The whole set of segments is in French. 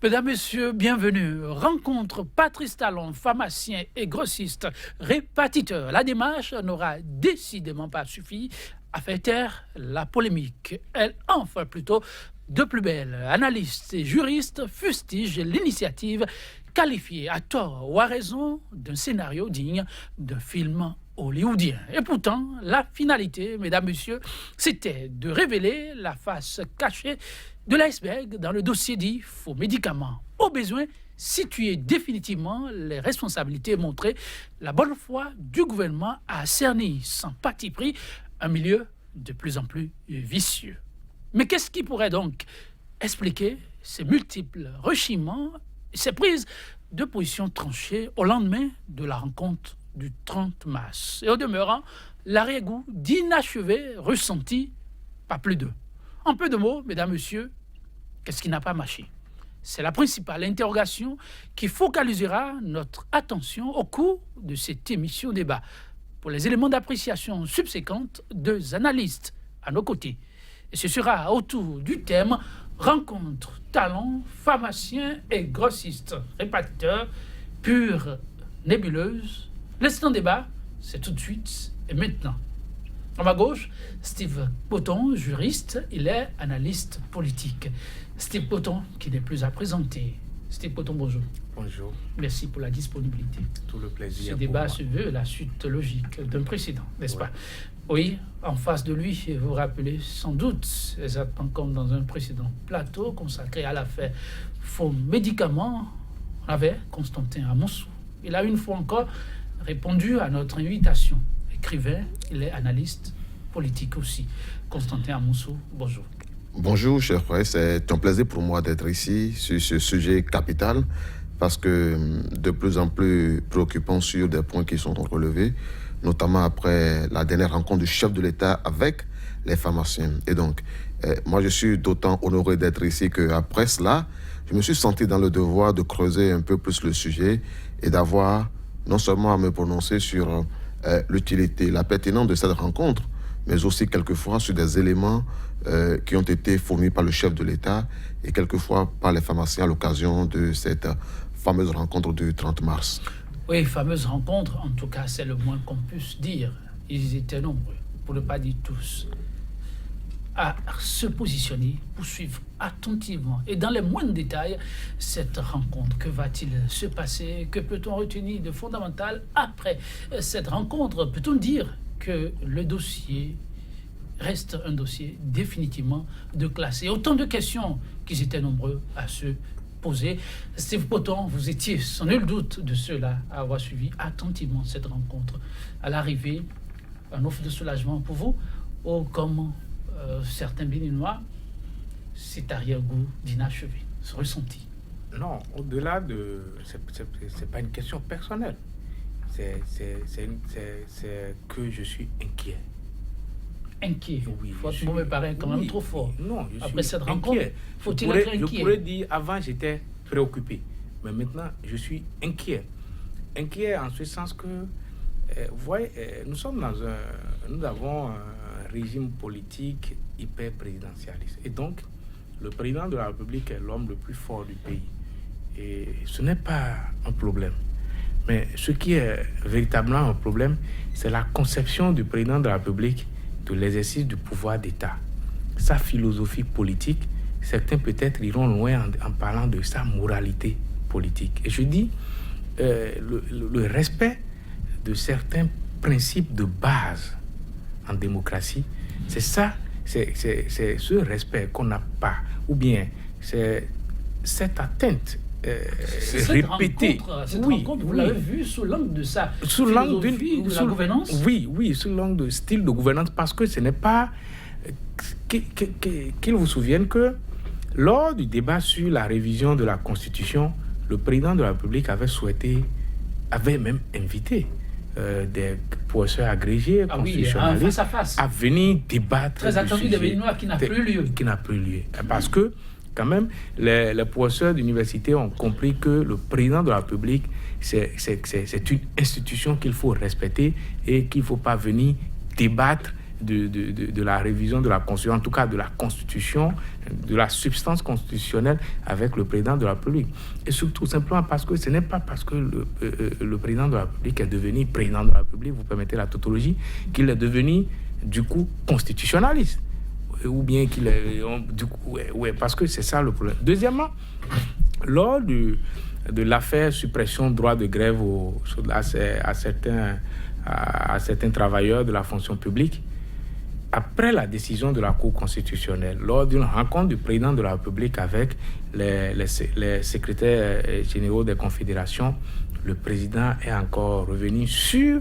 Mesdames, Messieurs, bienvenue. Rencontre Patrice Talon, pharmacien et grossiste répartiteur. La démarche n'aura décidément pas suffi à faire taire la polémique. Elle en fait plutôt de plus belle. Analystes et juristes fustigent l'initiative qualifiée à tort ou à raison d'un scénario digne d'un film hollywoodien. Et pourtant, la finalité, mesdames, messieurs, c'était de révéler la face cachée de l'iceberg dans le dossier dit faux médicaments. Au besoin, situer définitivement les responsabilités et montrer la bonne foi du gouvernement à cerner sans parti pris un milieu de plus en plus vicieux. Mais qu'est-ce qui pourrait donc expliquer ces multiples rechignements, ces prises de position tranchées au lendemain de la rencontre du 30 mars? Et au demeurant, l'arrière-goût d'inachevé ressenti, pas plus d'eux. En peu de mots, mesdames, messieurs, qu'est-ce qui n'a pas marché? C'est la principale interrogation qui focalisera notre attention au cours de cette émission débat. Pour les éléments d'appréciation subséquentes, deux analystes à nos côtés. Et ce sera autour du thème rencontre, talent, pharmacien et grossiste, répartiteur, pure nébuleuse. L'instant débat, c'est tout de suite et maintenant. À ma gauche, Steve Poton, juriste, il est analyste politique. Steve Poton, qui n'est plus à présenter. Steve Poton, bonjour. Bonjour. Merci pour la disponibilité. Tout le plaisir. Ce débat se veut la suite logique d'un précédent, n'est-ce pas? Oui, en face de lui, vous vous rappelez sans doute, exactement comme dans un précédent plateau consacré à l'affaire faux médicaments, on avait Constantin Amonsou. Il a une fois encore répondu à notre invitation. Écrivain, il est analyste politique aussi. Constantin Amonsou, bonjour. Bonjour, cher frère. C'est un plaisir pour moi d'être ici sur ce sujet capital parce que de plus en plus préoccupant sur des points qui sont relevés, notamment après la dernière rencontre du chef de l'État avec les pharmaciens. Et donc, moi, je suis d'autant honoré d'être ici qu'après cela, je me suis senti dans le devoir de creuser un peu plus le sujet et d'avoir non seulement à me prononcer sur l'utilité, la pertinence de cette rencontre, mais aussi quelquefois sur des éléments qui ont été fournis par le chef de l'État et quelquefois par les pharmaciens à l'occasion de cette fameuse rencontre du 30 mars. Oui, fameuse rencontre, en tout cas, c'est le moins qu'on puisse dire. Ils étaient nombreux, pour ne pas dire tous, à se positionner, pour suivre attentivement et dans les moindres détails cette rencontre. Que va-t-il se passer? Que peut-on retenir de fondamental après cette rencontre? Peut-on dire que le dossier reste un dossier définitivement déclassé? Autant de questions qu'ils étaient nombreux à se poser. Steve Poton, vous étiez sans nul doute de ceux-là à avoir suivi attentivement cette rencontre. À l'arrivée, un offre de soulagement pour vous, ou comme certains Béninois, cet arrière-goût d'inachevé, ce ressenti? Non, au-delà de... C'est pas une question personnelle. C'est que je suis inquiet. Inquiet. Oui, votre mot me paraît quand même trop fort. Non, après cette rencontre, inquiet. faut-il être inquiet? Je pourrais dire, avant j'étais préoccupé, mais maintenant je suis inquiet. Inquiet en ce sens que, vous voyez, nous avons un régime politique hyper présidentialiste. Et donc, le président de la République est l'homme le plus fort du pays. Et ce n'est pas un problème. Mais ce qui est véritablement un problème, c'est la conception du président de la République de l'exercice du pouvoir d'État. Sa philosophie politique, certains peut-être iront loin en parlant de sa moralité politique. Et je dis, le respect de certains principes de base en démocratie, c'est ça, c'est ce respect qu'on n'a pas, ou bien c'est cette atteinte répétée. Cette rencontre, vous l'avez vue sous l'angle de sa philosophie, de la gouvernance? Oui, sous l'angle de style de gouvernance, parce que ce n'est pas... Qu'il vous souvienne que lors du débat sur la révision de la Constitution, le président de la République avait même invité des professeurs agrégés, constitutionnalistes, face à face, à venir débattre. Très attendu des Béninois, qui n'a plus lieu. Parce que, quand même, les professeurs d'université ont compris que le président de la République, c'est une institution qu'il faut respecter et qu'il ne faut pas venir débattre de la révision de la Constitution, en tout cas de la Constitution, de la substance constitutionnelle avec le président de la République. Et surtout, simplement parce que ce n'est pas parce que le président de la République est devenu président de la République, vous permettez la tautologie, qu'il est devenu, du coup, constitutionnaliste. Ou bien qu'il est... Du coup, ouais, parce que c'est ça le problème. Deuxièmement, lors de l'affaire suppression droit de grève à certains travailleurs de la fonction publique, après la décision de la Cour constitutionnelle, lors d'une rencontre du président de la République avec les secrétaires généraux des confédérations, le président est encore revenu sur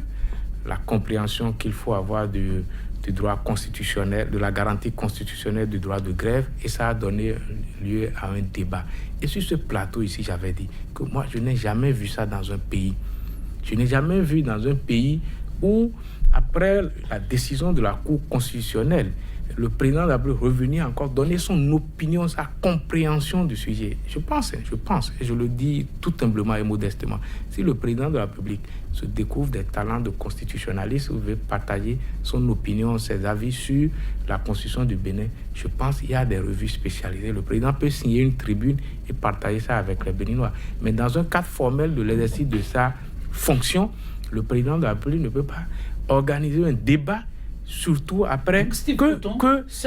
la compréhension qu'il faut avoir du droit constitutionnel, de la garantie constitutionnelle du droit de grève, et ça a donné lieu à un débat. Et sur ce plateau ici, j'avais dit que moi, je n'ai jamais vu ça dans un pays. Je n'ai jamais vu dans un pays où, après la décision de la Cour constitutionnelle, le président de la République revenir encore donner son opinion, sa compréhension du sujet. Je pense, et je le dis tout humblement et modestement, si le président de la République se découvre des talents de constitutionnaliste ou veut partager son opinion, ses avis sur la Constitution du Bénin, je pense qu'il y a des revues spécialisées. Le président peut signer une tribune et partager ça avec les Béninois. Mais dans un cadre formel de l'exercice de sa fonction, le président de la République ne peut pas organiser un débat, surtout après que cette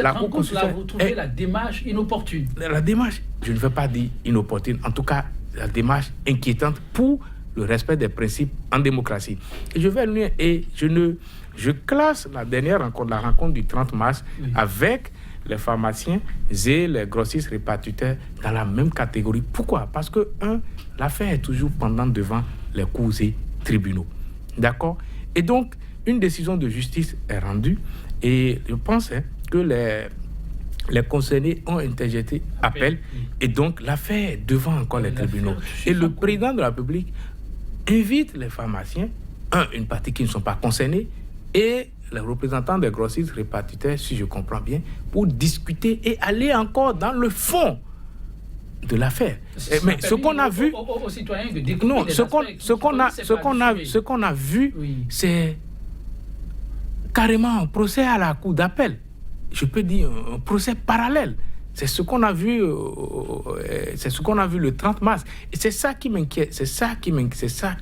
la Cour constitutionnelle... Vous trouvez la démarche inopportune? La démarche, je ne veux pas dire inopportune, en tout cas, la démarche inquiétante pour le respect des principes en démocratie. Et je vais lui et je classe la dernière rencontre, la rencontre du 30 mars, oui, avec les pharmaciens et les grossistes répartiteurs dans la même catégorie. Pourquoi? Parce que, l'affaire est toujours pendante devant les cours et tribunaux. D'accord? Et donc, une décision de justice est rendue et je pense que les concernés ont interjeté appel et donc l'affaire est devant encore les tribunaux. Et le président de la République invite les pharmaciens, une partie qui ne sont pas concernés, et les représentants des grossistes répartiteurs, si je comprends bien, pour discuter et aller encore dans le fond de l'affaire. Mais ce qu'on a vu... aux citoyens de découvrir non, ce qu'on a vu, oui, c'est carrément un procès à la cour d'appel. Je peux dire un procès parallèle. C'est ce qu'on a vu, le 30 mars. Et c'est ça qui m'inquiète. C'est ça qui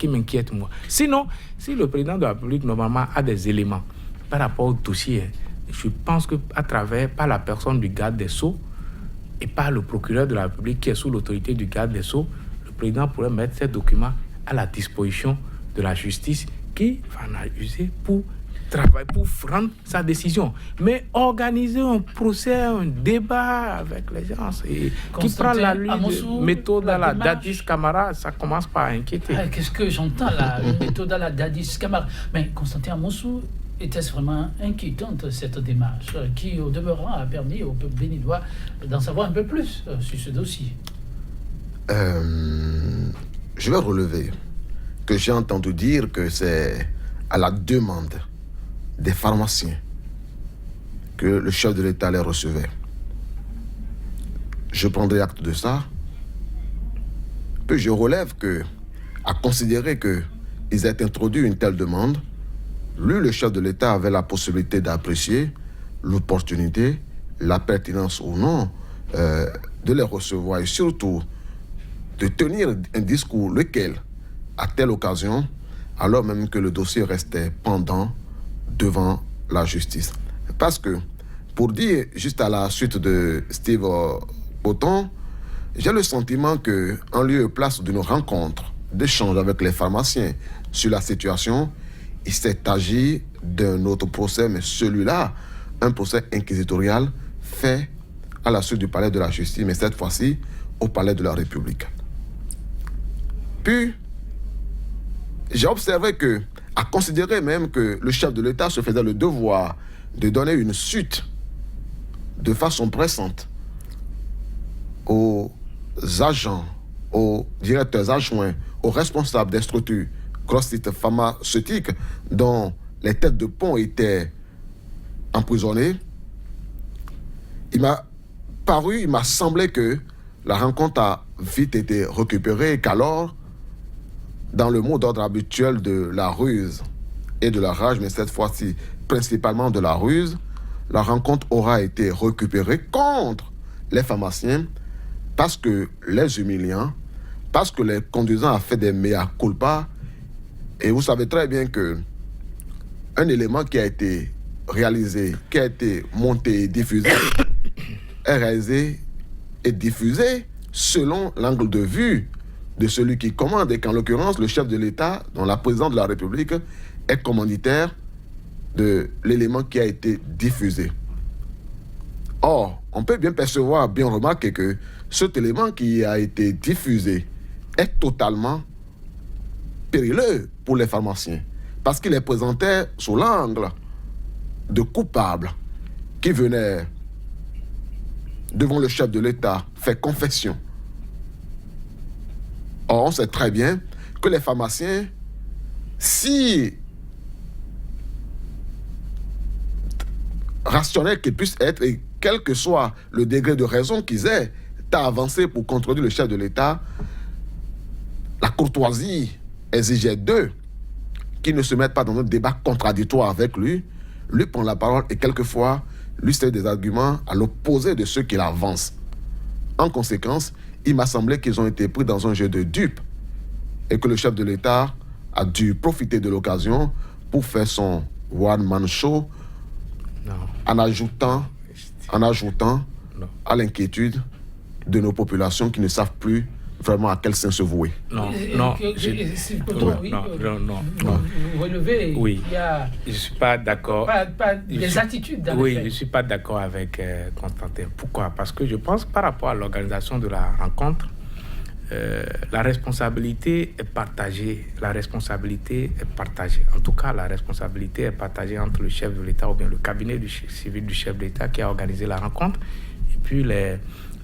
m'inquiète, moi. Sinon, si le président de la République, normalement, a des éléments par rapport au dossier, je pense que par la personne du garde des Sceaux et par le procureur de la République qui est sous l'autorité du garde des Sceaux, le président pourrait mettre ces documents à la disposition de la justice qui va en user pour travailler, pour rendre sa décision. Mais organiser un procès, un débat avec les gens, qui prend la méthode à la Dadis Camara, ça commence par inquiéter. Qu'est-ce que j'entends là, méthode à la Dadis Camara? Mais Constantin Amonsou, était-ce vraiment inquiétante cette démarche qui, au demeurant, a permis au peuple béninois d'en savoir un peu plus sur ce dossier? Je vais relever que j'ai entendu dire que c'est à la demande des pharmaciens que le chef de l'État les recevait. Je prendrai acte de ça. Puis je relève que, à considérer qu'ils aient introduit une telle demande, lui, le chef de l'État, avait la possibilité d'apprécier l'opportunité, la pertinence ou non de les recevoir et surtout de tenir un discours, lequel, à telle occasion, alors même que le dossier restait pendant devant la justice. Parce que, pour dire juste à la suite de Steve Poton, j'ai le sentiment qu'en lieu et place d'une rencontre, d'échange avec les pharmaciens sur la situation, il s'est agi d'un autre procès, mais celui-là, un procès inquisitorial fait à la suite du palais de la justice, mais cette fois-ci au palais de la République. Puis, j'ai observé que, à considérer même que le chef de l'État se faisait le devoir de donner une suite de façon pressante aux agents, aux directeurs adjoints, aux responsables des structures grossistes pharmaceutiques dont les têtes de pont étaient emprisonnées, il m'a semblé que la rencontre a vite été récupérée et qu'alors, dans le mot d'ordre habituel de la ruse et de la rage, mais cette fois-ci principalement de la ruse, la rencontre aura été récupérée contre les pharmaciens parce que les humiliants, parce que les conduisants ont fait des mea culpa. Et vous savez très bien que un élément qui a été réalisé, qui a été monté et diffusé, est réalisé et diffusé selon l'angle de vue de celui qui commande, et qu'en l'occurrence, le chef de l'État, dont la présidente de la République, est commanditaire de l'élément qui a été diffusé. Or, on peut bien percevoir, bien remarquer que cet élément qui a été diffusé est totalement périlleux pour les pharmaciens, parce qu'il est présenté sous l'angle de coupables qui venaient devant le chef de l'État faire confession. Or, on sait très bien que les pharmaciens, si rationnels qu'ils puissent être, et quel que soit le degré de raison qu'ils aient à avancer pour contredire le chef de l'État, la courtoisie exigeait d'eux qu'ils ne se mettent pas dans un débat contradictoire avec lui prendre la parole et quelquefois lui cède des arguments à l'opposé de ceux qu'il avance. En conséquence, il m'a semblé qu'ils ont été pris dans un jeu de dupes et que le chef de l'État a dû profiter de l'occasion pour faire son one-man show en ajoutant à l'inquiétude de nos populations qui ne savent plus vraiment à quel sein se vouer. Non. Vous relevez, oui. Il y a... Je ne suis pas d'accord. Pas des attitudes dans Oui, les faits. je ne suis pas d'accord avec Constantin. Pourquoi? Parce que je pense par rapport à l'organisation de la rencontre, la responsabilité est partagée. En tout cas, la responsabilité est partagée entre le chef de l'État ou bien le cabinet civil du chef de l'État qui a organisé la rencontre, et puis les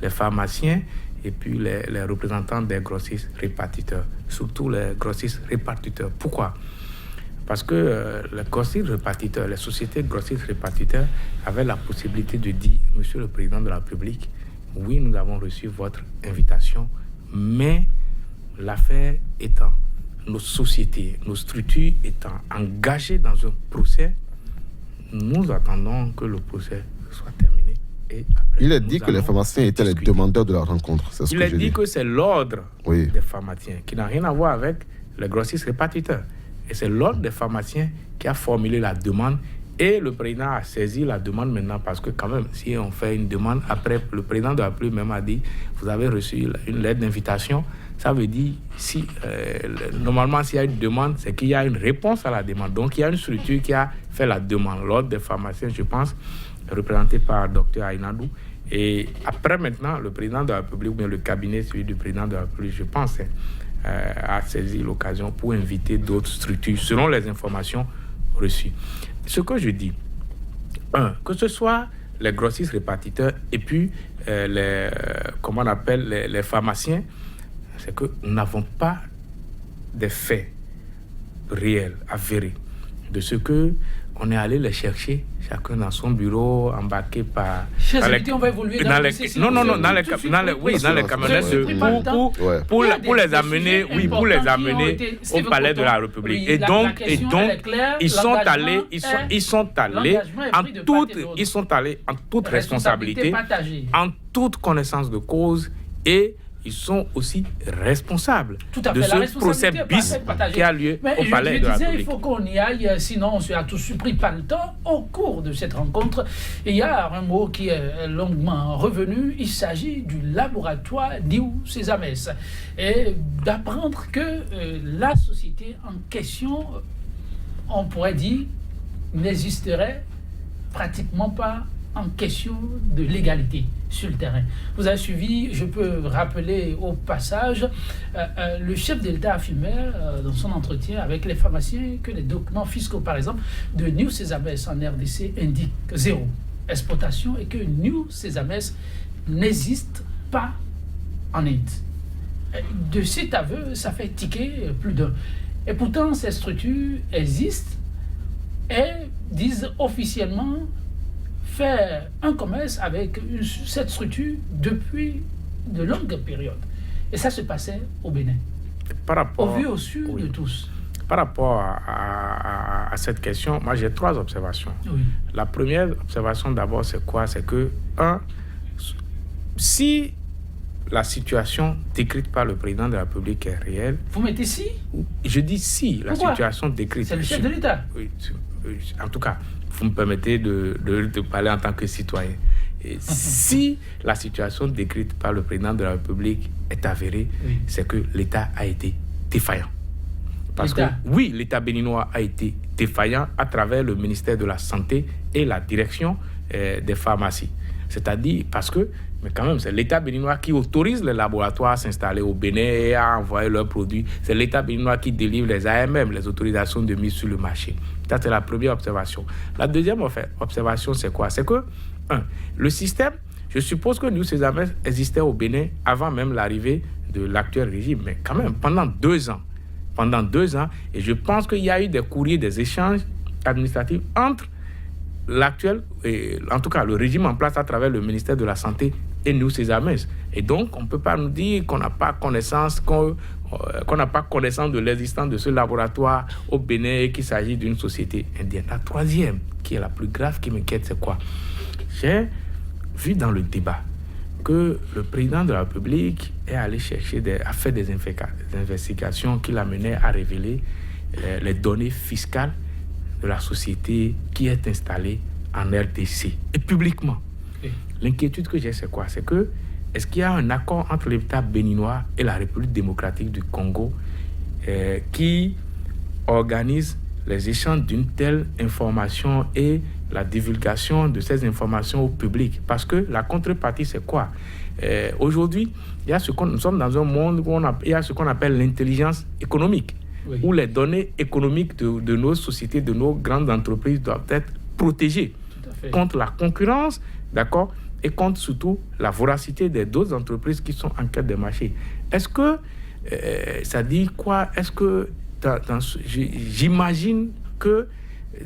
pharmaciens, et puis les représentants des grossistes répartiteurs, surtout les grossistes répartiteurs. Pourquoi? Parce que les grossistes répartiteurs, les sociétés grossistes répartiteurs avaient la possibilité de dire, Monsieur le Président de la République, oui, nous avons reçu votre invitation, mais l'affaire étant, nos sociétés, nos structures étant engagées dans un procès, nous attendons que le procès soit terminé. Et après, il a dit que les pharmaciens étaient les demandeurs de la rencontre. C'est ce il que a je dit dis. que c'est l'ordre Oui. des pharmaciens qui n'a rien à voir avec les grossistes répartiteurs. Et c'est l'ordre des pharmaciens qui a formulé la demande. Et le président a saisi la demande maintenant parce que quand même, si on fait une demande, après, le président de la République même a dit, vous avez reçu une lettre d'invitation. Ça veut dire, normalement, s'il y a une demande, c'est qu'il y a une réponse à la demande. Donc, il y a une structure qui a fait la demande. L'ordre des pharmaciens, je pense, représenté par Dr Aïnadou. Et après, maintenant, le président de la République, ou bien le cabinet, celui du président de la République, je pense, a saisi l'occasion pour inviter d'autres structures, selon les informations reçues. Ce que je dis, que ce soit les grossistes répartiteurs et puis les pharmaciens, c'est que nous n'avons pas des faits réels, avérés, de ce que on est allé les chercher, chacun dans son bureau, embarqué par... Chers invités, on va évoluer dans les camionnettes pour les amener au palais de la République. Et donc, ils sont allés en toute responsabilité, en toute connaissance de cause, et ils sont aussi responsables de ce procès bis qui a lieu au palais de la République. Il faut qu'on y aille, sinon on sera tous surpris par le temps. Au cours de cette rencontre, il y a un mot qui est longuement revenu. Il s'agit du laboratoire New Sesames. Et d'apprendre que la société en question, on pourrait dire, n'existerait pratiquement pas en question de légalité sur le terrain. Vous avez suivi, je peux rappeler au passage, le chef de l'État affirmait dans son entretien avec les pharmaciens que les documents fiscaux, par exemple, de New Sesames en RDC indiquent zéro exportation et que New Sesames n'existe pas en Inde. De cet aveu, ça fait tiquer plus d'un. Et pourtant, ces structures existent et disent officiellement faire un commerce avec cette structure depuis de longues périodes. Et ça se passait au Bénin. Au vu au su de tous. par rapport à cette question, moi j'ai 3 observations. Oui. La première observation d'abord, c'est quoi? C'est que, si la situation décrite par le président de la République est réelle... Vous mettez si? Je dis si, la Pourquoi? situation décrite... C'est le chef de l'État. Oui, en tout cas, vous me permettez de parler en tant que citoyen. Et si la situation décrite par le président de la République est avérée, Oui. c'est que l'État a été défaillant. Parce que, L'État. oui, l'État béninois a été défaillant à travers le ministère de la Santé et la direction des pharmacies. C'est-à-dire parce que, mais quand même, c'est l'État béninois qui autorise les laboratoires à s'installer au Bénin et à envoyer leurs produits. C'est l'État béninois qui délivre les AMM, les autorisations de mise sur le marché. Ça, c'est la première observation. La deuxième observation, c'est quoi? C'est que, le système, je suppose que New Sésame existait au Bénin avant même l'arrivée de l'actuel régime, mais quand même, pendant 2 ans, et je pense qu'il y a eu des courriers, des échanges administratifs entre l'actuel, en tout cas le régime en place à travers le ministère de la Santé et New Sésame. Et donc, on ne peut pas nous dire qu'on n'a pas connaissance, qu'on n'a pas connaissance de l'existence de ce laboratoire au Bénin et qu'il s'agit d'une société indienne. La troisième, qui est la plus grave, qui m'inquiète, c'est quoi? J'ai vu dans le débat que le président de la République est allé a fait des investigations qui l'amenaient à révéler les données fiscales de la société qui est installée en RDC, et publiquement. Oui. L'inquiétude que j'ai, c'est quoi? C'est que, est-ce qu'il y a un accord entre l'État béninois et la République démocratique du Congo qui organise les échanges d'une telle information et la divulgation de ces informations au public? Parce que la contrepartie, c'est quoi? Aujourd'hui, nous sommes dans un monde où il y a ce qu'on appelle l'intelligence économique, oui, où les données économiques de nos sociétés, de nos grandes entreprises doivent être protégées contre la concurrence, d'accord, et contre surtout la voracité des d'autres entreprises qui sont en quête de marché. Est-ce que ça dit quoi? Est-ce que j'imagine que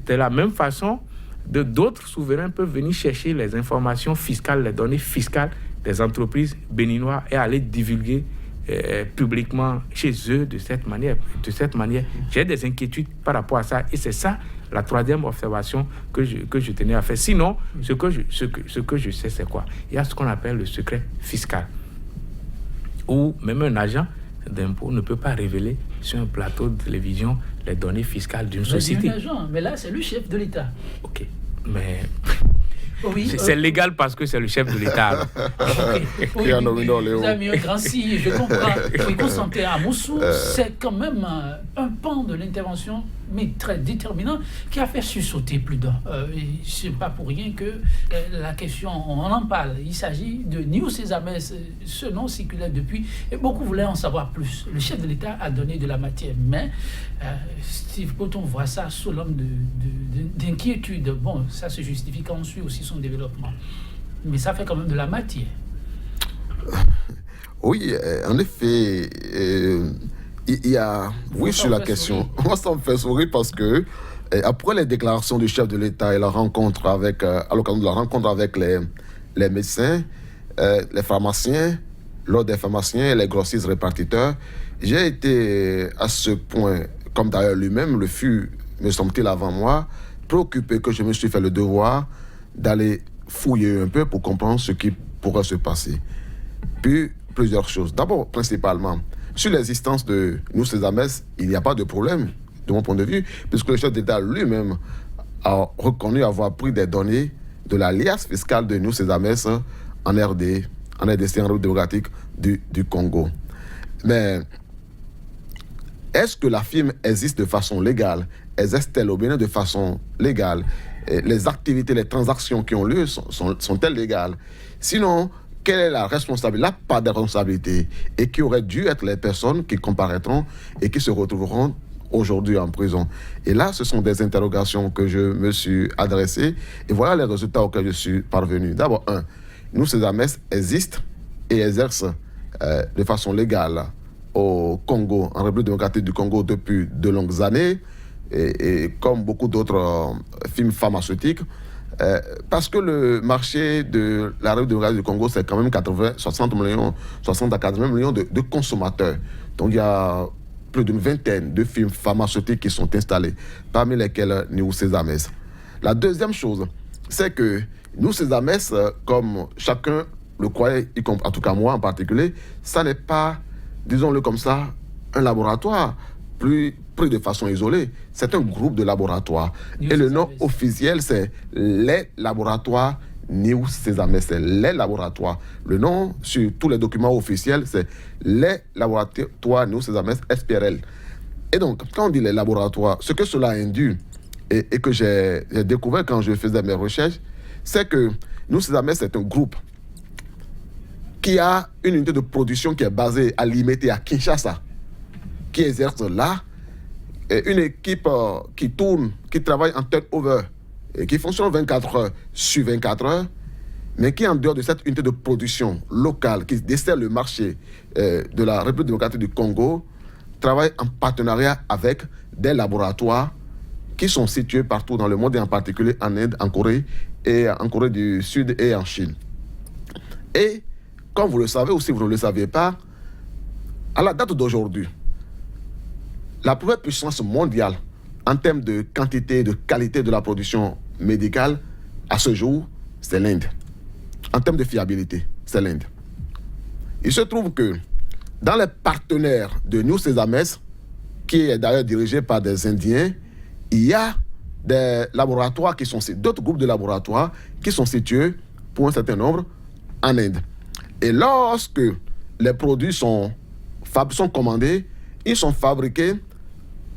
de la même façon, d'autres souverains peuvent venir chercher les informations fiscales, les données fiscales des entreprises béninoises et aller divulguer publiquement chez eux de cette manière. J'ai des inquiétudes par rapport à ça, et c'est ça la troisième observation que je tenais à faire. Sinon, ce que je sais, c'est quoi? Il y a ce qu'on appelle le secret fiscal, où même un agent d'impôt ne peut pas révéler sur un plateau de télévision les données fiscales d'une société. Mais là, c'est le chef de l'État. Ok, mais... Oui, c'est légal parce que c'est le chef de l'État. Vous avez mis un grand si, je comprends. Oui, concentré à Moussou, c'est quand même un pan de l'intervention, mais très déterminant, qui a fait sursauter plus d'un. C'est pas pour rien que la question, on en parle. Il s'agit de New Sésame, ce nom circulait depuis, et beaucoup voulaient en savoir plus. Le chef de l'État a donné de la matière, mais Steve Cotton voit ça sous l'angle d'inquiétude. Bon, ça se justifie quand on suit aussi son développement. Mais ça fait quand même de la matière. Oui, en effet, il y a... Oui, sur la question. Moi, ça me fait sourire parce que après les déclarations du chef de l'État et la rencontre avec, à l'occasion de la rencontre avec les médecins, les pharmaciens, l'ordre des pharmaciens et les grossistes répartiteurs, j'ai été à ce point, comme d'ailleurs lui-même le fut, me semble-t-il, avant moi, préoccupé que je me suis fait le devoir d'aller fouiller un peu pour comprendre ce qui pourrait se passer. Puis, plusieurs choses. D'abord, principalement, sur l'existence de New Sésame, il n'y a pas de problème, de mon point de vue, puisque le chef d'État lui-même a reconnu avoir pris des données de la liasse fiscale de New Sésame en RDC, en République démocratique du Congo. Mais est-ce que la firme existe de façon légale? Existe-t-elle au Bénin de façon légale? Les activités, les transactions qui ont lieu sont-elles légales? Sinon, quelle est la responsabilité, la part de responsabilité, et qui aurait dû être les personnes qui comparaîtront et qui se retrouveront aujourd'hui en prison? Et là, ce sont des interrogations que je me suis adressées, et voilà les résultats auxquels je suis parvenu. D'abord, New Sésame existe et exerce de façon légale au Congo, en République démocratique du Congo, depuis de longues années, et comme beaucoup d'autres firmes pharmaceutiques, parce que le marché de la République démocratique du Congo, c'est quand même 60 à 80 millions de consommateurs. Donc il y a plus d'une vingtaine de firmes pharmaceutiques qui sont installées, parmi lesquelles New Sesames. La deuxième chose, c'est que New Sesames, comme chacun le croyait, en tout cas moi en particulier, ça n'est pas, disons-le comme ça, un laboratoire pris de façon isolée. C'est un groupe de laboratoires. Et le nom officiel, c'est les laboratoires New Sesames, c'est les laboratoires. Le nom sur tous les documents officiels, c'est les laboratoires New Sesames SPRL. Et donc, quand on dit les laboratoires, ce que cela induit et que j'ai découvert quand je faisais mes recherches, c'est que New Sesames, c'est un groupe qui a une unité de production qui est basée à Limete, à Kinshasa, qui exerce là, et une équipe qui tourne, qui travaille en turnover, et qui fonctionne 24 heures sur 24 heures, mais qui, en dehors de cette unité de production locale qui dessert le marché de la République démocratique du Congo, travaille en partenariat avec des laboratoires qui sont situés partout dans le monde, et en particulier en Inde, en Corée du Sud et en Chine. Et, comme vous le savez ou si vous ne le saviez pas, à la date d'aujourd'hui, la première puissance mondiale en termes de quantité et de qualité de la production médicale, à ce jour, c'est l'Inde. En termes de fiabilité, c'est l'Inde. Il se trouve que dans les partenaires de New Sesames, qui est d'ailleurs dirigé par des Indiens, il y a des laboratoires qui sont d'autres groupes de laboratoires qui sont situés pour un certain nombre en Inde. Et lorsque les produits sont commandés, ils sont fabriqués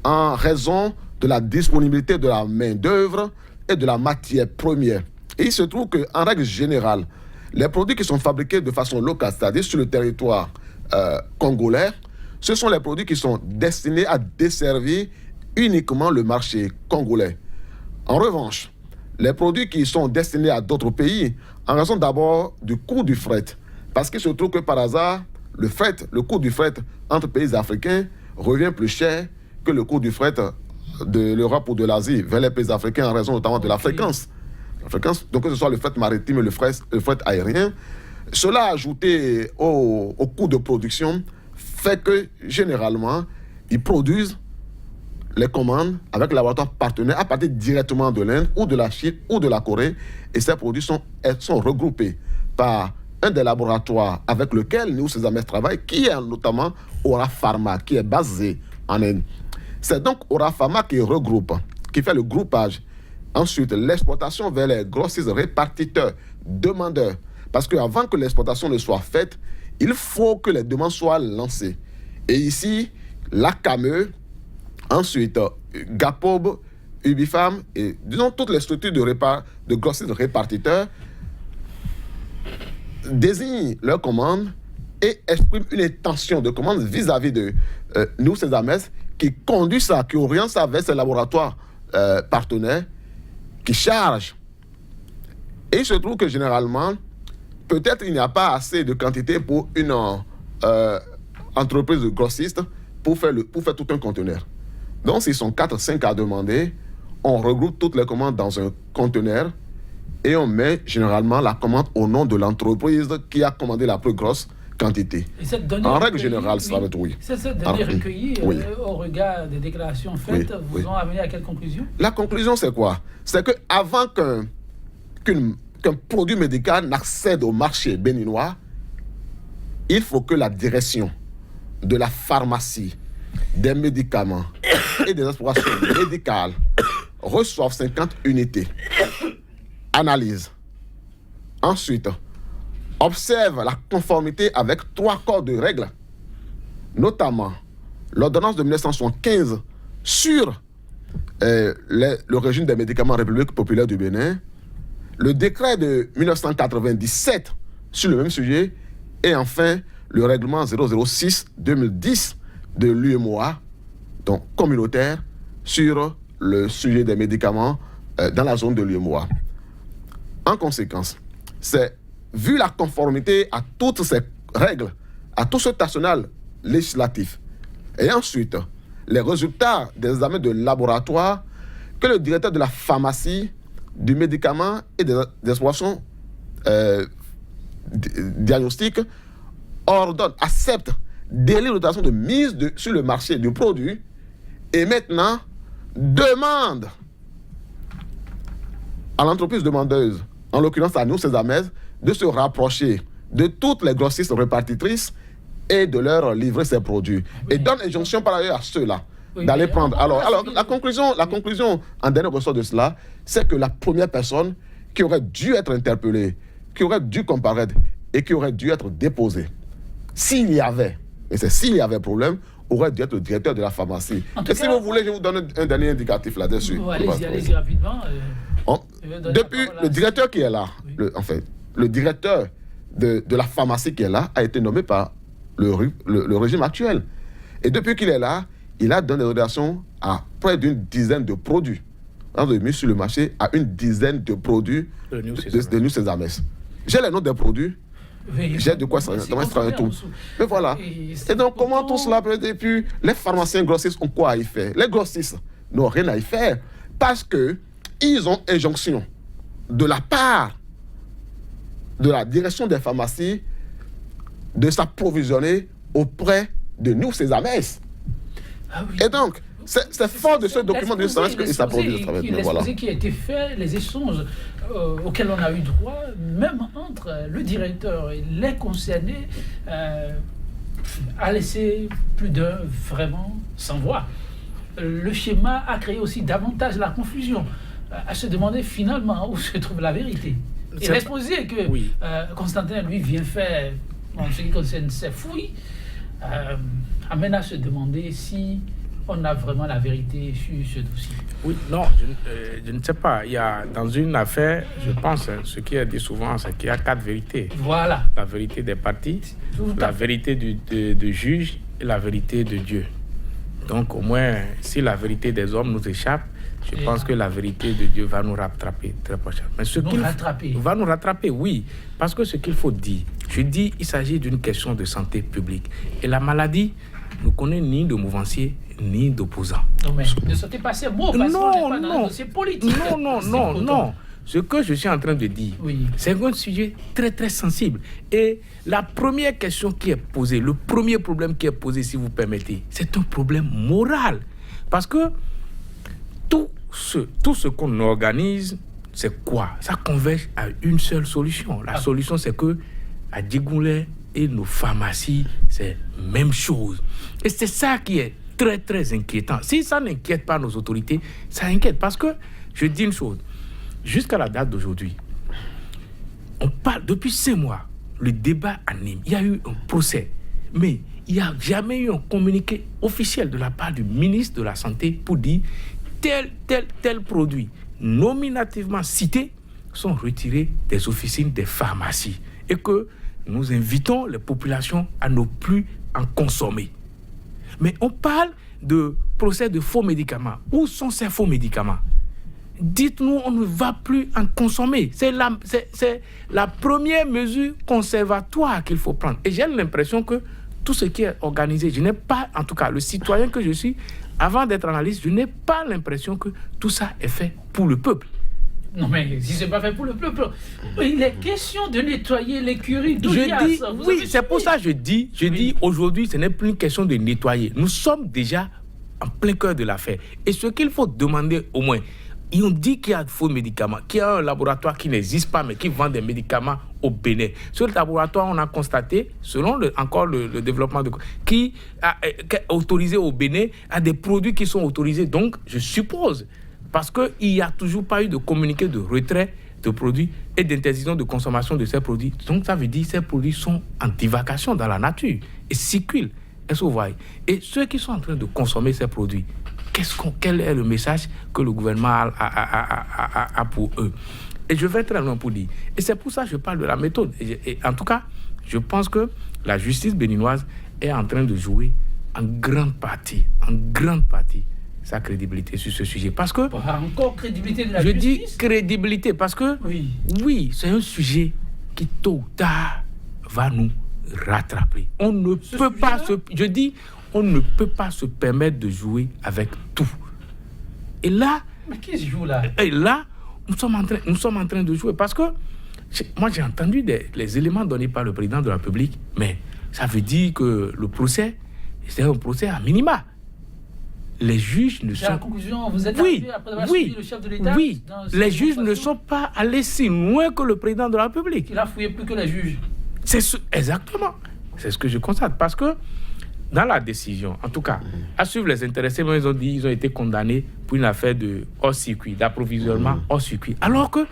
en raison de la disponibilité de la main-d'œuvre et de la matière première. Et il se trouve qu'en règle générale, les produits qui sont fabriqués de façon locale, c'est-à-dire sur le territoire congolais, ce sont les produits qui sont destinés à desservir uniquement le marché congolais. En revanche, les produits qui sont destinés à d'autres pays, en raison d'abord du coût du fret, parce qu'il se trouve que par hasard, le coût du fret entre pays africains revient plus cher que le coût du fret de l'Europe ou de l'Asie vers les pays africains en raison notamment de la fréquence. Donc que ce soit le fret maritime et le fret aérien, cela ajouté au coût de production fait que généralement, ils produisent les commandes avec les laboratoires partenaires à partir directement de l'Inde ou de la Chine ou de la Corée, et ces produits sont regroupés par un des laboratoires avec lequel New Sesames travaille, qui est notamment Aura Pharma, qui est basé en Inde. C'est donc Aura Pharma qui regroupe, qui fait le groupage. Ensuite, l'exportation vers les grossistes répartiteurs, demandeurs. Parce qu'avant que l'exportation ne soit faite, il faut que les demandes soient lancées. Et ici, la CAME, ensuite, GAPOB, Ubifam, et disons toutes les structures de grossistes répartiteurs désignent leurs commandes et expriment une intention de commande vis-à-vis de New Sesames, qui conduit ça, qui oriente ça vers ces laboratoires partenaires, qui chargent. Et il se trouve que généralement, peut-être il n'y a pas assez de quantité pour une entreprise de grossiste pour faire tout un conteneur. Donc, s'ils sont 4-5 à demander, on regroupe toutes les commandes dans un conteneur et on met généralement la commande au nom de l'entreprise qui a commandé la plus grosse quantité. En règle générale, ça va être oui. Ces données recueillies au regard des déclarations faites vous ont amené à quelle conclusion? La conclusion, c'est quoi? C'est qu'avant qu'un produit médical n'accède au marché béninois, il faut que la direction de la pharmacie, des médicaments et des explorations médicales reçoivent 50 unités, analyse. Ensuite, observe la conformité avec 3 corps de règles, notamment l'ordonnance de 1975 sur le régime des médicaments en République populaire du Bénin, le décret de 1997 sur le même sujet, et enfin le règlement 006-2010 de l'UMOA, donc communautaire, sur le sujet des médicaments dans la zone de l'UMOA. En conséquence, vu la conformité à toutes ces règles, à tout cet arsenal législatif, et ensuite les résultats des examens de laboratoire, que le directeur de la pharmacie, du médicament et des explorations diagnostiques accepte délivre l'autorisation de mise sur le marché du produit et maintenant demande à l'entreprise demandeuse, en l'occurrence à nous, Césamès, de se rapprocher de toutes les grossistes répartitrices et de leur livrer ces produits. Oui. Et donne injonction par ailleurs à ceux-là d'aller prendre. Alors la conclusion en dernier ressort de cela, c'est que la première personne qui aurait dû être interpellée, qui aurait dû comparaître et qui aurait dû être déposée, s'il y avait, et c'est s'il y avait problème, aurait dû être le directeur de la pharmacie. Et si vous voulez, je vous donne un dernier indicatif là-dessus. Allez-y rapidement. Depuis, le directeur qui est là, oui. Le directeur de la pharmacie qui est là a été nommé par le régime actuel. Et depuis qu'il est là, il a donné des autorisations à près d'une dizaine de produits. On a mis sur le marché à une dizaine de produits de New Césamès. J'ai les noms des produits. Oui, j'ai de quoi ça tout. Mais voilà. Et donc, comment tout cela peut être? Et puis, les pharmaciens grossistes ont quoi à y faire? Les grossistes n'ont rien à y faire parce qu'ils ont injonction de la part de la direction des pharmacies de s'approvisionner auprès de New Césamès. Ah oui. Et donc, c'est fort de ce document de New Césamès qu'ils s'approvisionne. L'exposé qui a été fait, les échanges auxquels on a eu droit, même entre le directeur et les concernés, a laissé plus d'un vraiment sans voix. Le schéma a créé aussi davantage la confusion, à se demander finalement où se trouve la vérité. Et l'exposé que Constantin, lui, vient faire en ce qui concerne ses fouilles, amène à se demander si on a vraiment la vérité sur ce dossier. Oui, non, je ne sais pas. Il y a, dans une affaire, je pense, ce qui est dit souvent, c'est qu'il y a 4 vérités. Voilà. La vérité des parties, la vérité du juge et la vérité de Dieu. Donc, au moins, si la vérité des hommes nous échappe, je pense que la vérité de Dieu va nous rattraper très prochainement. Mais va nous rattraper, oui. Parce que ce qu'il faut dire, je dis, il s'agit d'une question de santé publique. Et la maladie ne connaît ni de mouvancier, ni d'opposants. Non, mais ne sautez pas ces mots, parce qu'on n'est pas dans un dossier politique. Non. Ce que je suis en train de dire, c'est un sujet très, très sensible. Et la première question qui est posée, le premier problème qui est posé, si vous permettez, c'est un problème moral. Parce que tout ce qu'on organise, c'est quoi? Ça converge à une seule solution. La solution, c'est que à Djigoulé et nos pharmacies, c'est la même chose. Et c'est ça qui est très, très inquiétant. Si ça n'inquiète pas nos autorités, ça inquiète. Parce que, je dis une chose, jusqu'à la date d'aujourd'hui, on parle, depuis 5 mois, le débat anime. Il y a eu un procès, mais il n'y a jamais eu un communiqué officiel de la part du ministre de la Santé pour dire tel produit nominativement cités sont retirés des officines des pharmacies et que nous invitons les populations à ne plus en consommer. Mais on parle de procès de faux médicaments. Où sont ces faux médicaments? Dites-nous, on ne va plus en consommer. C'est la première mesure conservatoire qu'il faut prendre. Et j'ai l'impression que tout ce qui est organisé, je n'ai pas, en tout cas, le citoyen que je suis, avant d'être analyste, je n'ai pas l'impression que tout ça est fait pour le peuple. Non, mais si ce n'est pas fait pour le peuple, il est question de nettoyer l'écurie d'Audias. Oui, c'est pour ça que je dis aujourd'hui, ce n'est plus une question de nettoyer. Nous sommes déjà en plein cœur de l'affaire. Et ce qu'il faut demander au moins, ils ont dit qu'il y a de faux médicaments, qu'il y a un laboratoire qui n'existe pas, mais qui vend des médicaments au Bénin. Ce laboratoire, on a constaté, selon le développement qui est autorisé au Bénin, a des produits qui sont autorisés. Donc, je suppose, parce qu'il n'y a toujours pas eu de communiqué de retrait de produits et d'interdiction de consommation de ces produits. Donc, ça veut dire que ces produits sont en divagation dans la nature et circulent. Est-ce que vous voyez? Et ceux qui sont en train de consommer ces produits, quel est le message que le gouvernement a pour eux? Et je vais très loin pour dire. Et c'est pour ça que je parle de la méthode. Et en tout cas, je pense que la justice béninoise est en train de jouer en grande partie sa crédibilité sur ce sujet. Parce que... Encore crédibilité de la justice? Je dis crédibilité parce que, oui, c'est un sujet qui, tôt ou tard, va nous rattraper. On ne peut pas on ne peut pas se permettre de jouer avec tout. Et là... Mais qui se joue là? Et là, nous sommes en train de jouer. Parce que, moi j'ai entendu les éléments donnés par le président de la République, mais ça veut dire que le procès, c'est un procès à minima. Les juges ne C'est sont... la conclusion, vous êtes arrivé après avoir suivi le chef de l'État. Oui, les juges ne sont pas allés si loin que le président de la République. Il a fouillé plus que les juges. Exactement. C'est ce que je constate. Parce que dans la décision, en tout cas, à suivre les intéressés, ils ont dit qu'ils ont été condamnés pour une affaire de hors-circuit, d'approvisionnement hors-circuit. Alors que,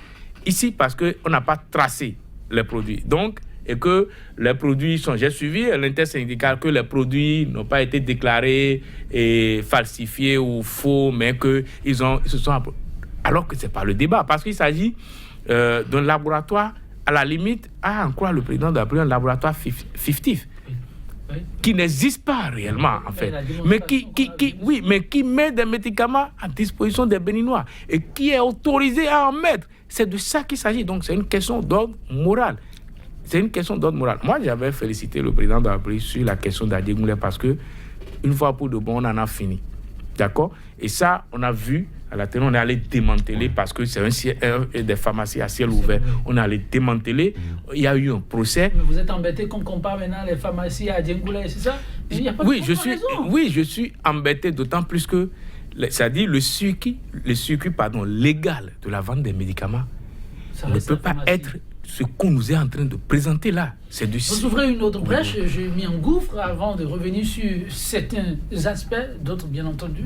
ici, parce qu'on n'a pas tracé les produits. Donc, et que les produits sont... J'ai suivi l'intersyndical que les produits n'ont pas été déclarés et falsifiés ou faux, mais qu'ils se sont... Alors que ce n'est pas le débat, parce qu'il s'agit d'un laboratoire, à la limite, à en croire le président d'appeler un laboratoire fictif, qui n'existe pas réellement, en fait, mais qui met des médicaments à disposition des Béninois et qui est autorisé à en mettre. C'est de ça qu'il s'agit. Donc, c'est une question d'ordre moral. Moi, j'avais félicité le président de la République sur la question d'Adjegoulé parce que, une fois pour de bon, on en a fini. D'accord? Et ça, on a vu à la télé, on est allé démanteler parce que c'est des pharmacies à ciel ouvert. On est allé démanteler. Il y a eu un procès. Mais vous êtes embêté qu'on compare maintenant les pharmacies à Adjegoulé, c'est ça? Oui, je suis embêté d'autant plus que, c'est-à-dire le circuit légal de la vente des médicaments ne peut pas être ce qu'on nous est en train de présenter là. C'est du... Vous ouvrez une autre brèche, je m'y engouffre avant de revenir sur certains aspects, d'autres bien entendu,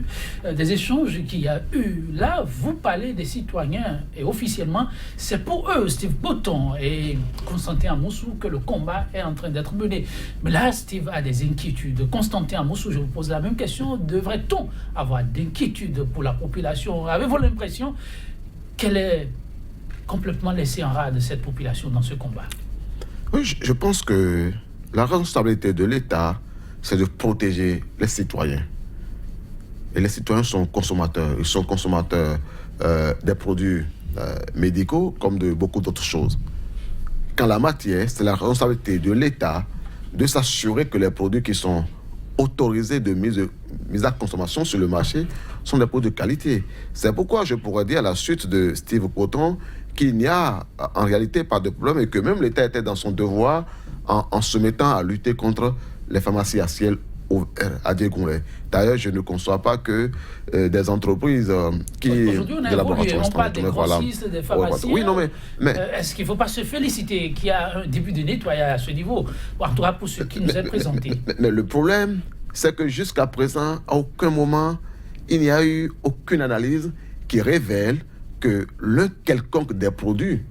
des échanges qu'il y a eu. Là, vous parlez des citoyens et officiellement, c'est pour eux, Steve Botton et Constantin Amoussou, que le combat est en train d'être mené. Mais là, Steve a des inquiétudes. Constantin Amoussou, je vous pose la même question, devrait-on avoir d'inquiétudes pour la population? Avez-vous l'impression qu'elle est complètement laissée en rade, cette population, dans ce combat? Oui, je pense que la responsabilité de l'État, c'est de protéger les citoyens. Et les citoyens sont consommateurs. Ils sont consommateurs des produits médicaux comme de beaucoup d'autres choses. Quand la matière, c'est la responsabilité de l'État de s'assurer que les produits qui sont autorisés de mise à consommation sur le marché sont des produits de qualité. C'est pourquoi je pourrais dire à la suite de Steve Botton qu'il n'y a en réalité pas de problème et que même l'État était dans son devoir en se mettant à lutter contre les pharmacies à ciel ouvert à Adjegoulé. D'ailleurs, je ne conçois pas que des entreprises qui... Aujourd'hui, on a évolué, on parle des grossistes, des pharmaciens. Oui, non, mais est-ce qu'il ne faut pas se féliciter qu'il y a un début de nettoyage à ce niveau, en tout cas pour ce qui nous est présenté? Mais le problème, c'est que jusqu'à présent, à aucun moment, il n'y a eu aucune analyse qui révèle que l'un quelconque des produits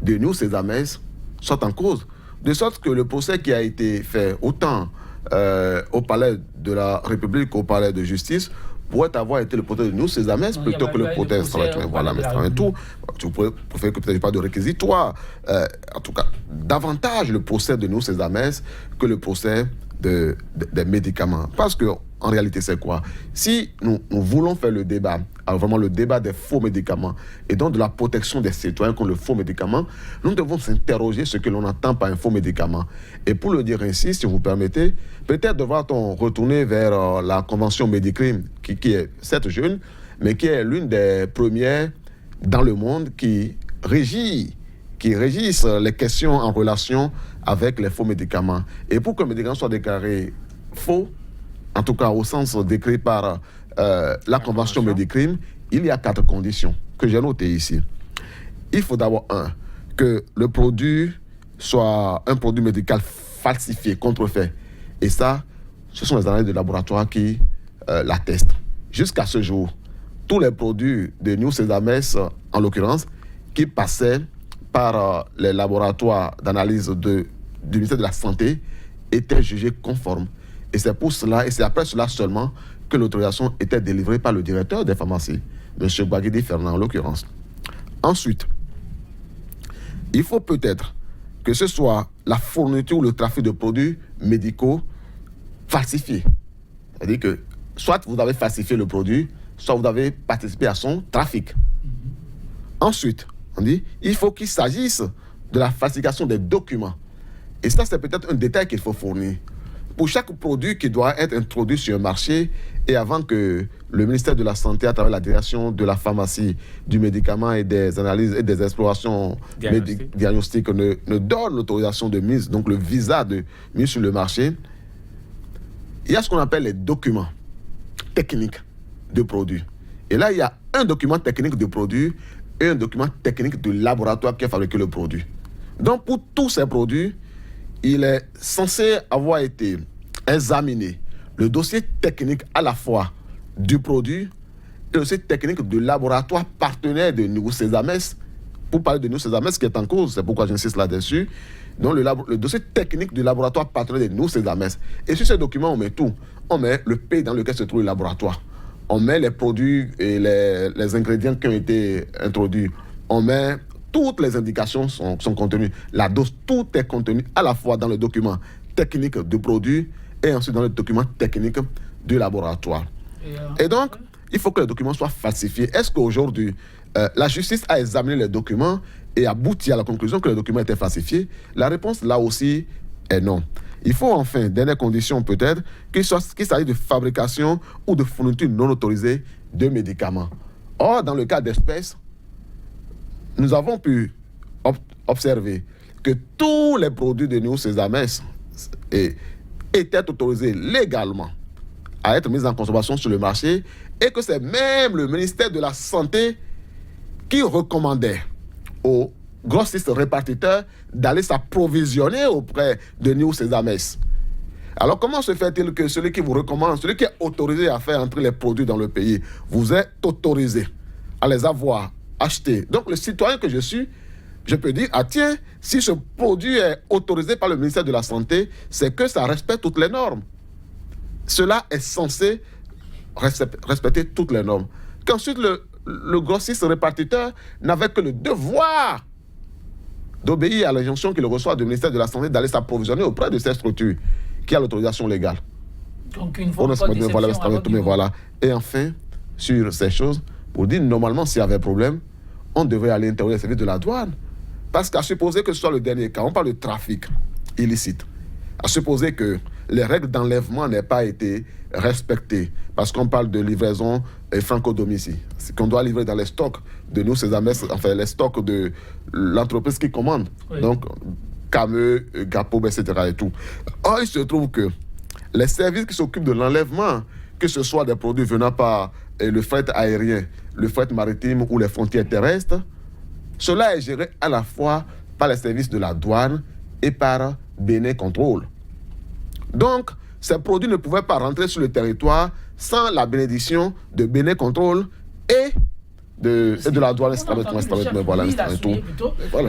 de New Sesames soit en cause. De sorte que le procès qui a été fait autant au palais de la République qu'au palais de justice pourrait avoir été le procès de New Sesames plutôt que le procès voilà, mais tout. Tu pourrais préférer que peut-être pas de réquisitoire. En tout cas, davantage le procès de New Sesames que le procès des médicaments. Parce que en réalité, c'est quoi? Si nous voulons faire le débat, alors vraiment le débat des faux médicaments et donc de la protection des citoyens contre le faux médicament, nous devons s'interroger ce que l'on entend par un faux médicament. Et pour le dire ainsi, si vous permettez, peut-être devra-t-on retourner vers la Convention Médicrime, qui est certes jeune, mais qui est l'une des premières dans le monde qui régissent les questions en relation avec les faux médicaments. Et pour que le médicament soit déclaré faux, en tout cas au sens décrit par la Convention Médicrime, il y a 4 conditions que j'ai notées ici. Il faut d'abord, que le produit soit un produit médical falsifié, contrefait. Et ça, ce sont les analyses de laboratoire qui l'attestent. Jusqu'à ce jour, tous les produits de New Sesames, en l'occurrence, qui passaient par les laboratoires d'analyse du ministère de la Santé, étaient jugés conformes. Et c'est pour cela, et c'est après cela seulement, que l'autorisation était délivrée par le directeur des pharmacies, M. Baguidi Fernand en l'occurrence. Ensuite, il faut peut-être que ce soit la fourniture ou le trafic de produits médicaux falsifiés. C'est-à-dire que soit vous avez falsifié le produit, soit vous avez participé à son trafic. Ensuite, on dit, il faut qu'il s'agisse de la falsification des documents. Et ça, c'est peut-être un détail qu'il faut fournir. pour chaque produit qui doit être introduit sur un marché, et avant que le ministère de la Santé, à travers la direction de la pharmacie, du médicament et des analyses et des explorations diagnostiques, ne donne l'autorisation de mise, donc le visa de mise sur le marché, il y a ce qu'on appelle les documents techniques de produits. Et là, il y a un document technique de produit et un document technique de laboratoire qui a fabriqué le produit. Donc, pour tous ces produits, il est censé avoir été examiné le dossier technique à la fois du produit et le dossier technique de laboratoire partenaire de Nugu Sesames. Pour parler de Nugu Sesames qui est en cause, c'est pourquoi j'insiste là-dessus. Donc, le dossier technique du laboratoire partenaire de Nugu Sesames. Et sur ce document, on met tout. On met le pays dans lequel se trouve le laboratoire. On met les produits et les ingrédients qui ont été introduits. On met toutes les indications sont contenues. La dose, tout est contenu à la fois dans le document technique du produit et ensuite dans le document technique du laboratoire. Et donc, il faut que les documents soient falsifiés. Est-ce qu'aujourd'hui, la justice a examiné les documents et abouti à la conclusion que les documents étaient falsifiés? La réponse, là aussi, est non. Il faut enfin, dernière condition peut-être, qu'il s'agisse de fabrication ou de fourniture non autorisée de médicaments. Or, dans le cas d'espèces, nous avons pu observer que tous les produits de Nugu Sesames étaient autorisés légalement à être mis en consommation sur le marché et que c'est même le ministère de la Santé qui recommandait aux grossistes répartiteurs d'aller s'approvisionner auprès de Nugu Sesames. Alors comment se fait-il que celui qui vous recommande, celui qui est autorisé à faire entrer les produits dans le pays, vous êtes autorisé à les avoir achetés? Donc le citoyen que je suis, je peux dire, ah tiens, si ce produit est autorisé par le ministère de la Santé, c'est que ça respecte toutes les normes. Cela est censé respecter toutes les normes. Qu'ensuite le grossiste répartiteur n'avait que le devoir d'obéir à l'injonction qu'il reçoit du ministère de la Santé d'aller s'approvisionner auprès de ces structures qui a l'autorisation légale. Donc une fois de voilà. Et enfin, sur ces choses, pour dire normalement s'il y avait problème, on devrait aller interroger les services de la douane. Parce qu'à supposer que ce soit le dernier cas, on parle de trafic illicite. À supposer que les règles d'enlèvement n'aient pas été respectées, parce qu'on parle de livraison franco-domicile, c'est qu'on doit livrer dans les stocks de Nugu Sesames, enfin les stocks de l'entreprise qui commande, oui. Donc Cameux, Gapo, etc. et tout. Or, il se trouve que les services qui s'occupent de l'enlèvement, que ce soit des produits venant par le fret aérien, le fret maritime ou les frontières terrestres, cela est géré à la fois par les services de la douane et par Bénin Contrôle. Donc, ces produits ne pouvaient pas rentrer sur le territoire sans la bénédiction de Bénin Contrôle et de la douane.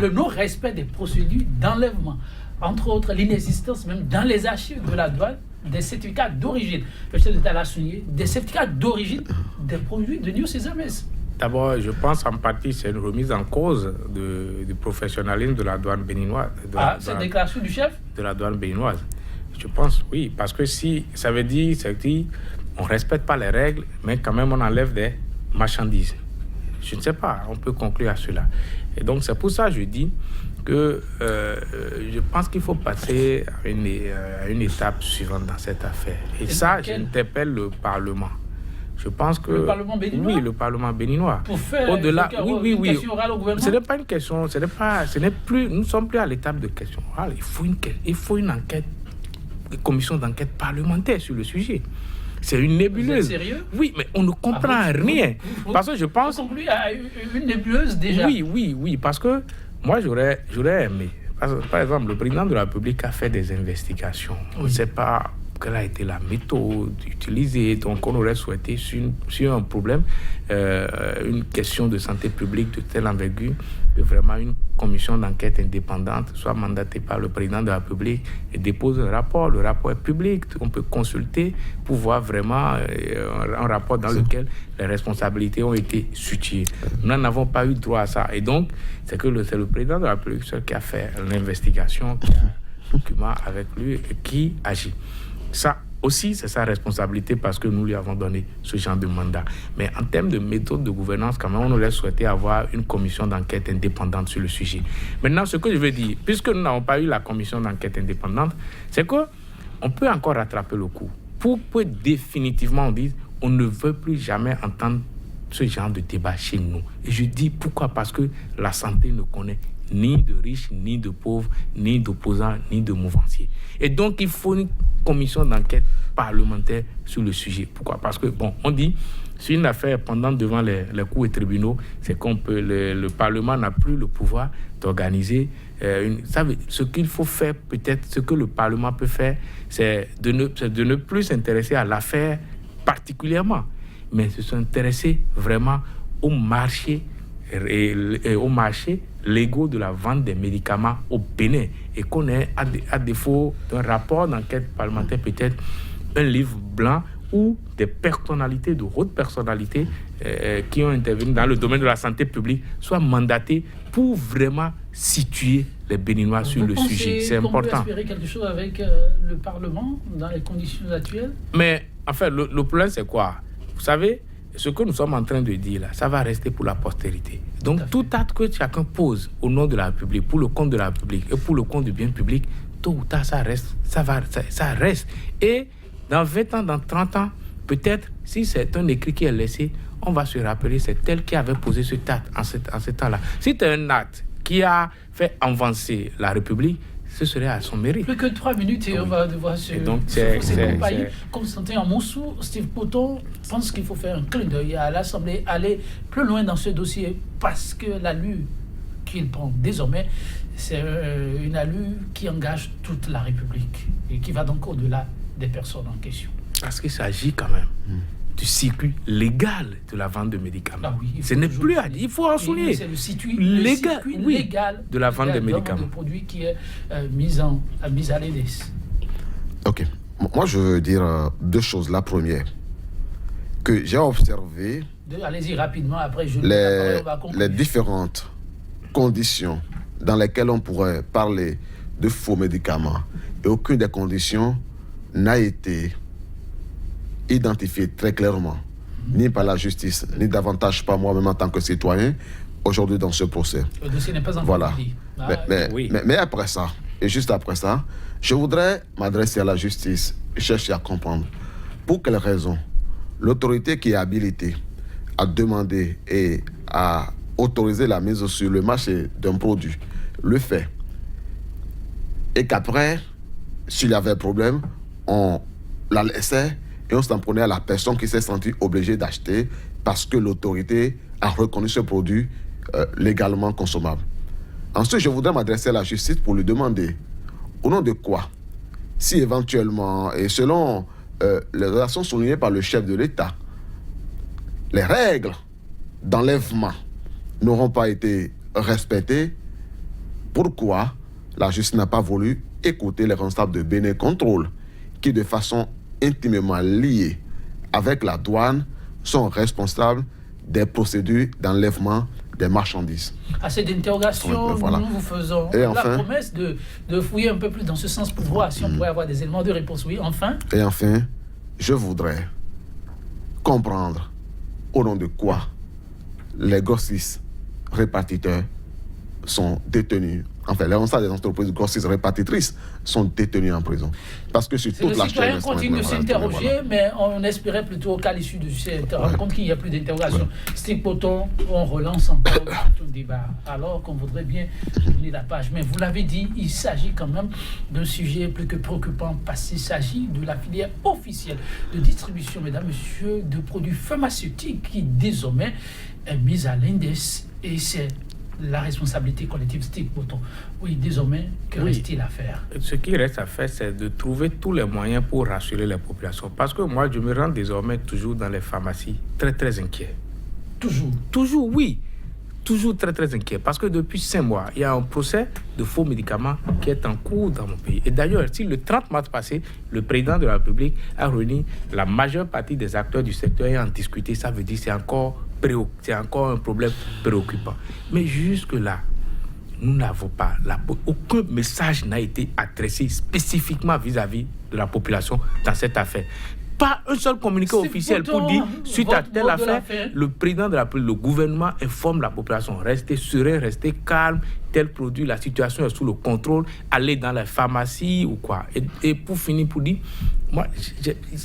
Le non-respect des procédures d'enlèvement. Entre autres, l'inexistence même dans les archives de la douane des certificats d'origine. Le chef d'État l'a souligné, des certificats d'origine des produits de Nugu Sesames. D'abord, je pense en partie c'est une remise en cause du professionnalisme de la douane béninoise. Cette déclaration du chef de la douane béninoise. Je pense, oui, parce que si ça veut dire on ne respecte pas les règles, mais quand même on enlève des marchandises. Je ne sais pas, on peut conclure à cela. Et donc c'est pour ça que je dis que je pense qu'il faut passer à une étape suivante dans cette affaire. Et ça, j'interpelle le Parlement. Je pense que... Le Parlement béninois? Oui, le Parlement béninois. Pour faire au-delà, une question orale au gouvernement? Ce n'est pas une question, nous ne sommes plus à l'étape de question orale. Il faut une enquête, une commission d'enquête parlementaire sur le sujet. C'est une nébuleuse. Vous êtes sérieux? Oui, mais on ne comprend rien. Parce que je pense... Vous concluez à une nébuleuse déjà? Oui, parce que moi j'aurais aimé. Par exemple, le président de la République a fait des investigations. Oui. On ne sait pas quelle a été la méthode utilisée. Donc, on aurait souhaité, sur un problème, une question de santé publique de telle envergure, que vraiment une commission d'enquête indépendante soit mandatée par le président de la République et dépose un rapport. Le rapport est public, on peut consulter pour voir vraiment un rapport dans lequel les responsabilités ont été situées. Nous n'en avons pas eu droit à ça. Et donc, c'est le président de la République seul qui a fait l'investigation, qui a un document avec lui et qui agit. Ça aussi, c'est sa responsabilité parce que nous lui avons donné ce genre de mandat. Mais en termes de méthode de gouvernance, quand même, on aurait souhaité avoir une commission d'enquête indépendante sur le sujet. Maintenant, ce que je veux dire, puisque nous n'avons pas eu la commission d'enquête indépendante, c'est que on peut encore rattraper le coup. Pour que définitivement on dise, on ne veut plus jamais entendre ce genre de débat chez nous. Et je dis pourquoi? Parce que la santé ne connaît ni de riches, ni de pauvres, ni d'opposants, ni de mouvanciers. Et donc, il faut une commission d'enquête parlementaire sur le sujet. Pourquoi? Parce que, on dit, si une affaire pendant devant les cours et tribunaux, c'est qu'on peut, le Parlement n'a plus le pouvoir d'organiser. Ce qu'il faut faire, peut-être, ce que le Parlement peut faire, c'est de ne plus s'intéresser à l'affaire particulièrement, mais se s'intéresser vraiment au marché et au marché légaux de la vente des médicaments au Bénin, et qu'on ait, à défaut d'un rapport d'enquête parlementaire, peut-être un livre blanc où des personnalités, de hautes personnalités qui ont intervenu dans le domaine de la santé publique soient mandatées pour vraiment situer les Béninois sur le sujet. C'est important. Vous pensez qu'on peut espérer quelque chose avec le Parlement dans les conditions actuelles? Mais en fait, le problème, c'est quoi? Vous savez, ce que nous sommes en train de dire là, ça va rester pour la postérité. Donc, tout acte que chacun pose au nom de la République, pour le compte de la République et pour le compte du bien public, tôt ou tard, ça reste. Ça reste. Et dans 20 ans, dans 30 ans, peut-être, si c'est un écrit qui est laissé, on va se rappeler, c'est tel qui avait posé ce acte en ce temps-là. Si c'est un acte qui a fait avancer la République, ce serait à son mérite. Plus que 3 minutes et on va devoir se compagnie. Constantin Amonsou, Steve Poton pense qu'il faut faire un clin d'œil à l'Assemblée, aller plus loin dans ce dossier, parce que l'allure qu'il prend désormais, c'est une allure qui engage toute la République et qui va donc au-delà des personnes en question. Parce qu'il s'agit quand même du circuit légal de la vente de médicaments. Ah oui, ce n'est plus à dire, il faut en souligner. C'est le circuit légal de la vente de médicaments. Le produit qui est mis à l'EDES. Ok. Moi, je veux dire 2 choses. La première, que j'ai observé allez-y rapidement, après les différentes conditions dans lesquelles on pourrait parler de faux médicaments. Et aucune des conditions n'a été identifiée très clairement, ni par la justice, ni davantage par moi-même en tant que citoyen, aujourd'hui dans ce procès. Le dossier n'est pas encore voilà. dit. Mais après ça, et juste après ça, je voudrais m'adresser à la justice et chercher à comprendre pour quelles raisons l'autorité qui est habilitée à demander et à autoriser la mise sur le marché d'un produit le fait, et qu'après, s'il y avait problème, on la laissait et on s'en prenait à la personne qui s'est sentie obligée d'acheter parce que l'autorité a reconnu ce produit légalement consommable. Ensuite, je voudrais m'adresser à la justice pour lui demander au nom de quoi, si éventuellement, et selon les relations soulignées par le chef de l'État, les règles d'enlèvement n'auront pas été respectées, pourquoi la justice n'a pas voulu écouter les responsables de Bénin Contrôle, qui de façon intimement liée avec la douane sont responsables des procédures d'enlèvement des marchandises. À cette interrogation, voilà. nous vous faisons la promesse de fouiller un peu plus dans ce sens pour voir si on pourrait avoir des éléments de réponse. Oui, enfin. Et enfin, je voudrais comprendre au nom de quoi les grossistes répartiteurs sont détenus. Enfin, les responsables des entreprises grossistes répartitrices sont détenus en prison. Parce que sur toute la chaîne... Le citoyen continue de s'interroger, mais on espérait plutôt qu'à l'issue de cette rencontre qu'il n'y a plus d'interrogation. Steve Poton, on relance encore tout le débat, alors qu'on voudrait bien tourner la page. Mais vous l'avez dit, il s'agit quand même d'un sujet plus que préoccupant, parce qu'il s'agit de la filière officielle de distribution, mesdames, messieurs, de produits pharmaceutiques qui désormais est mise à l'index, et c'est la responsabilité collective. Steve Poton. Oui, désormais, que reste-t-il à faire? Ce qui reste à faire, c'est de trouver tous les moyens pour rassurer les populations. Parce que moi, je me rends désormais toujours dans les pharmacies très, très inquiet. Toujours, oui. Toujours très, très inquiet. Parce que depuis 5 mois, il y a un procès de faux médicaments qui est en cours dans mon pays. Et d'ailleurs, si le 30 mars passé, le président de la République a réuni la majeure partie des acteurs du secteur et en discuté, ça veut dire que c'est encore un problème préoccupant. Mais jusque-là, nous n'avons pas, aucun message n'a été adressé spécifiquement vis-à-vis de la population dans cette affaire. pas un seul communiqué C'est officiel pour pourtant dire, suite à votre telle mot de la affaire, fin. le président de la République, le gouvernement informe la population. Restez serein, restez calme, tel produit, la situation est sous le contrôle, allez dans la pharmacie ou quoi. Et pour finir, pour dire, moi,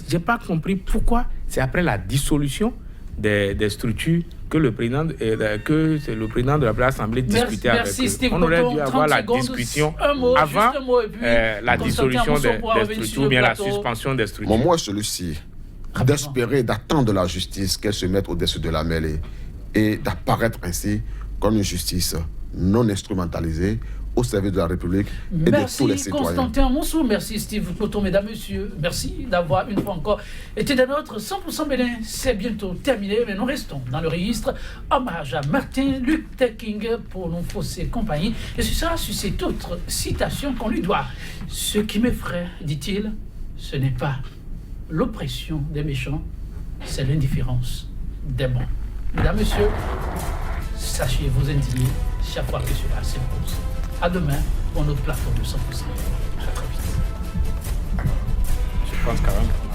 j'ai pas compris pourquoi c'est après la dissolution des structures que le président de l'Assemblée discutait avec eux. Steve On aurait dû Bouton, avoir 30 la secondes, discussion un mot, avant juste un mot, et puis la Constantin dissolution Mousson des pourra revenir sur structures le ou bien la plateau. suspension des structures. Mon mot est celui-ci. D'espérer, d'attendre de la justice qu'elle se mette au-dessus de la mêlée et d'apparaître ainsi comme une justice non instrumentalisée au service de la République et de tous les Merci citoyens. Constantin Moussou, merci Steve Bouton, mesdames, messieurs. Merci d'avoir une fois encore été des nôtres. 100% Bénin, c'est bientôt terminé, mais nous restons dans le registre. Hommage à Martin Luther King pour nous fausser compagnie. Et ce sera sur cette autre citation qu'on lui doit. Ce qui m'effraie, dit-il, ce n'est pas l'oppression des méchants, c'est l'indifférence des bons. Mesdames, messieurs, sachez vous indigner chaque fois que cela s'impose. À demain pour notre plateau de 100%. À très vite. Je pense quand même.